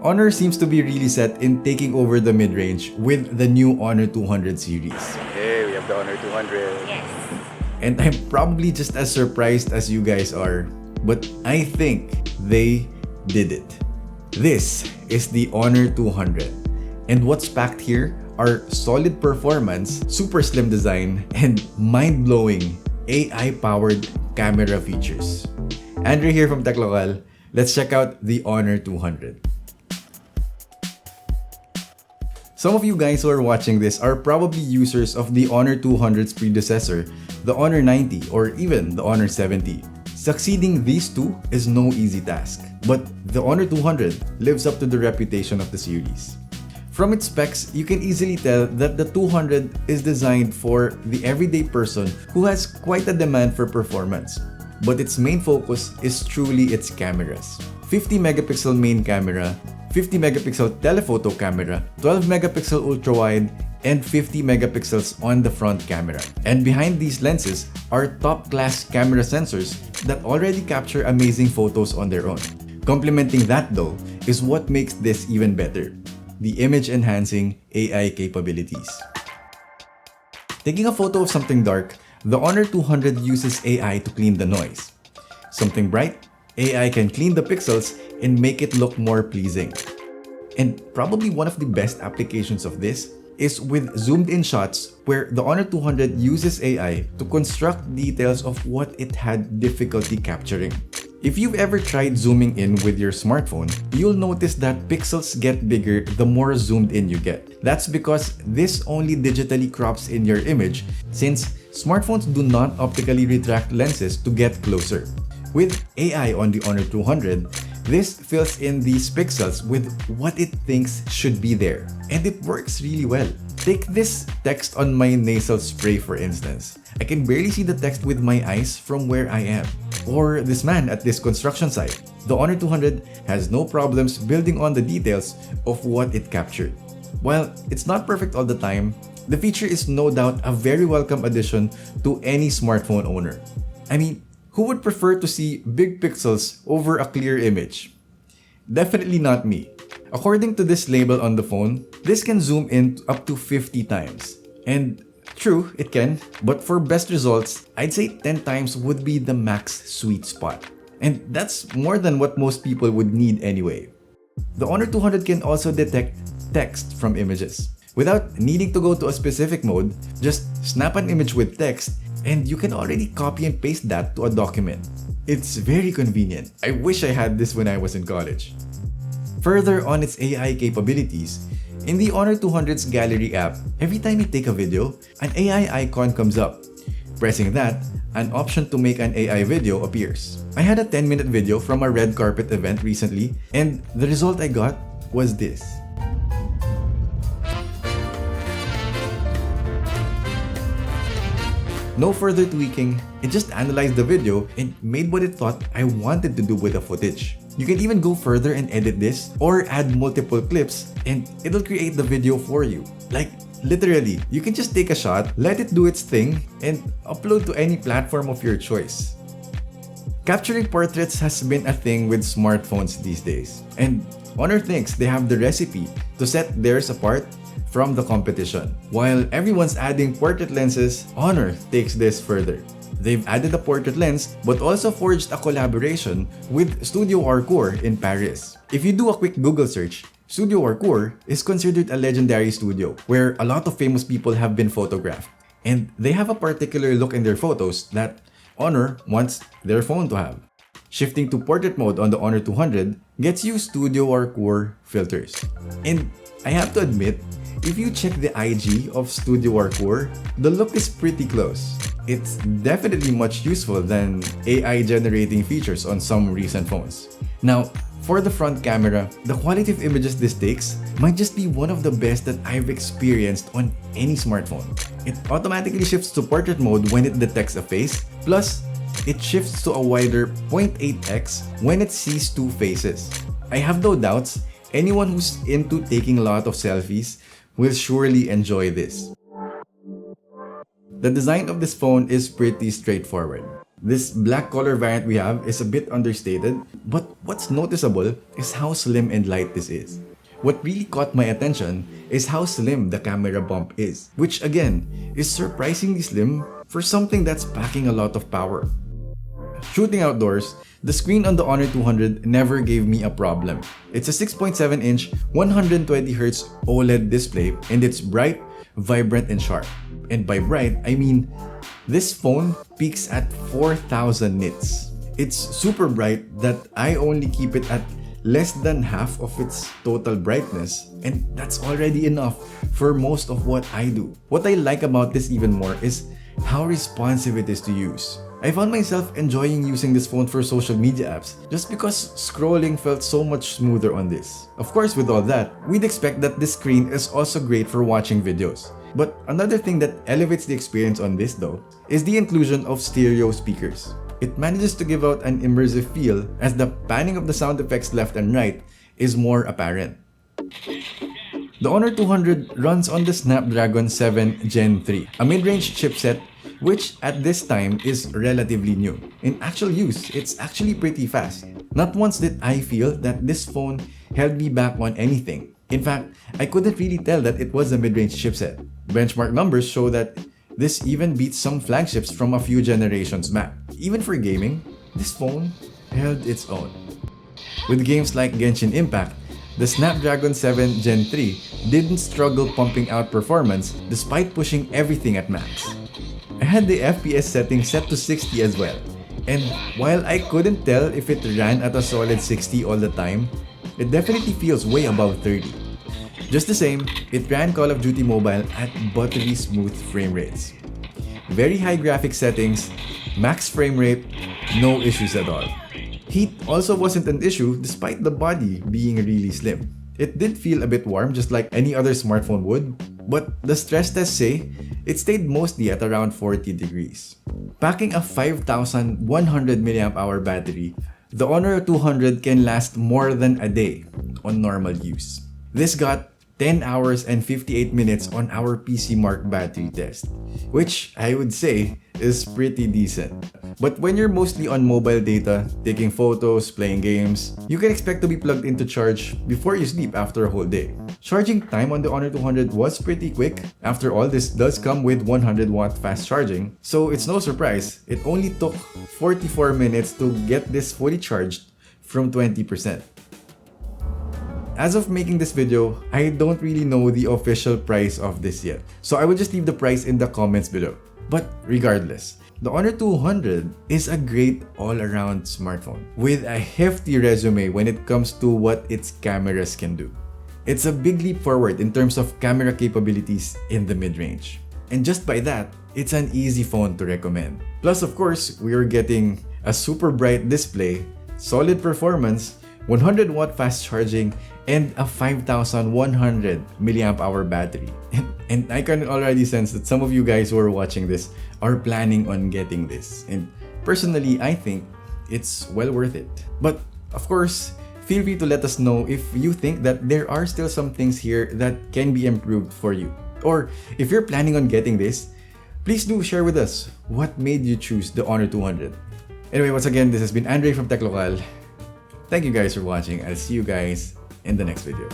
Honor seems to be really set in taking over the mid-range with the new Honor 200 series. Hey, we have the Honor 200. Yes. And I'm probably just as surprised as you guys are, but I think they did it. This is the Honor 200. And what's packed here are solid performance, super slim design, and mind-blowing AI-powered camera features. Andrew here from TechLocal. Let's check out the Honor 200. Some of you guys who are watching this are probably users of the Honor 200's predecessor, the Honor 90 or even the Honor 70. Succeeding these two is no easy task, but the Honor 200 lives up to the reputation of the series. From its specs, you can easily tell that the 200 is designed for the everyday person who has quite a demand for performance. But its main focus is truly its cameras. 50 megapixel main camera, 50 megapixel telephoto camera, 12 megapixel ultra-wide, and 50 megapixels on the front camera. And behind these lenses are top-class camera sensors that already capture amazing photos on their own. Complementing that though is what makes this even better: the image-enhancing AI capabilities. Taking a photo of something dark, the Honor 200 uses AI to clean the noise. Something bright, AI can clean the pixels and make it look more pleasing. And probably one of the best applications of this is with zoomed-in shots where the Honor 200 uses AI to construct details of what it had difficulty capturing. If you've ever tried zooming in with your smartphone, you'll notice that pixels get bigger the more zoomed in you get. That's because this only digitally crops in your image, since smartphones do not optically retract lenses to get closer. With AI on the Honor 200, this fills in these pixels with what it thinks should be there, and it works really well. Take this text on my nasal spray for instance. I can barely see the text with my eyes from where I am. Or this man at this construction site. The Honor 200 has no problems building on the details of what it captured. While it's not perfect all the time, the feature is no doubt a very welcome addition to any smartphone owner. I mean, who would prefer to see big pixels over a clear image? Definitely not me. According to this label on the phone, this can zoom in up to 50 times. And true, it can, but for best results, I'd say 10 times would be the max sweet spot. And that's more than what most people would need anyway. The Honor 200 can also detect text from images. Without needing to go to a specific mode, just snap an image with text and you can already copy and paste that to a document. It's very convenient. I wish I had this when I was in college. Further on its AI capabilities, in the Honor 200's Gallery app, every time you take a video, an AI icon comes up. Pressing that, an option to make an AI video appears. I had a 10-minute video from a red carpet event recently, and the result I got was this. No further tweaking, it just analyzed the video and made what it thought I wanted to do with the footage. You can even go further and edit this or add multiple clips and it'll create the video for you. Like literally, you can just take a shot, let it do its thing, and upload to any platform of your choice. Capturing portraits has been a thing with smartphones these days, and Honor thinks they have the recipe to set theirs apart from the competition. While everyone's adding portrait lenses, Honor takes this further. They've added a portrait lens but also forged a collaboration with Studio Harcourt in Paris. If you do a quick Google search, Studio Harcourt is considered a legendary studio where a lot of famous people have been photographed. And they have a particular look in their photos that Honor wants their phone to have. Shifting to portrait mode on the Honor 200 gets you Studio Harcourt filters. And I have to admit, if you check the IG of Studio Harcourt, the look is pretty close. It's definitely much useful than AI generating features on some recent phones. Now, for the front camera, the quality of images this takes might just be one of the best that I've experienced on any smartphone. It automatically shifts to portrait mode when it detects a face, plus it shifts to a wider 0.8x when it sees two faces. I have no doubts anyone who's into taking a lot of selfies will surely enjoy this. The design of this phone is pretty straightforward. This black color variant we have is a bit understated, but what's noticeable is how slim and light this is. What really caught my attention is how slim the camera bump is, which again is surprisingly slim for something that's packing a lot of power. Shooting outdoors, the screen on the Honor 200 never gave me a problem. It's a 6.7-inch 120Hz OLED display and it's bright, vibrant, and sharp. And by bright, I mean this phone peaks at 4000 nits. It's super bright that I only keep it at less than half of its total brightness, and that's already enough for most of what I do. What I like about this even more is how responsive it is to use. I found myself enjoying using this phone for social media apps just because scrolling felt so much smoother on this. Of course, with all that, we'd expect that this screen is also great for watching videos. But another thing that elevates the experience on this though is the inclusion of stereo speakers. It manages to give out an immersive feel as the panning of the sound effects left and right is more apparent. The Honor 200 runs on the Snapdragon 7 Gen 3, a mid-range chipset which at this time is relatively new. In actual use, it's actually pretty fast. Not once did I feel that this phone held me back on anything. In fact, I couldn't really tell that it was a mid-range chipset. Benchmark numbers show that this even beats some flagships from a few generations back. Even for gaming, this phone held its own. With games like Genshin Impact, the Snapdragon 7 Gen 3 didn't struggle pumping out performance despite pushing everything at max. I had the FPS setting set to 60 as well, and while I couldn't tell if it ran at a solid 60 all the time, it definitely feels way above 30. Just the same, it ran Call of Duty Mobile at buttery smooth frame rates. Very high graphics settings, max frame rate, no issues at all. Heat also wasn't an issue despite the body being really slim. It did feel a bit warm just like any other smartphone would, but the stress tests say it stayed mostly at around 40 degrees. Packing a 5100 mAh battery, the Honor 200 can last more than a day on normal use. This got 10 hours and 58 minutes on our PCMark battery test, which I would say is pretty decent. But when you're mostly on mobile data, taking photos, playing games, you can expect to be plugged into charge before you sleep after a whole day. Charging time on the Honor 200 was pretty quick. After all, this does come with 100-watt fast charging, so it's no surprise it only took 44 minutes to get this fully charged from 20%. As of making this video, I don't really know the official price of this yet, so I will just leave the price in the comments below. But regardless, the Honor 200 is a great all-around smartphone with a hefty resume when it comes to what its cameras can do. It's a big leap forward in terms of camera capabilities in the mid-range. And just by that, it's an easy phone to recommend. Plus, of course, we are getting a super bright display, solid performance, 100-watt fast charging, and a 5100 mAh battery. And I can already sense that some of you guys who are watching this are planning on getting this. And personally, I think it's well worth it. But of course, feel free to let us know if you think that there are still some things here that can be improved for you. Or if you're planning on getting this, please do share with us what made you choose the Honor 200. Anyway, once again, this has been Andre from TechLocal. Thank you guys for watching. I'll see you guys in the next video.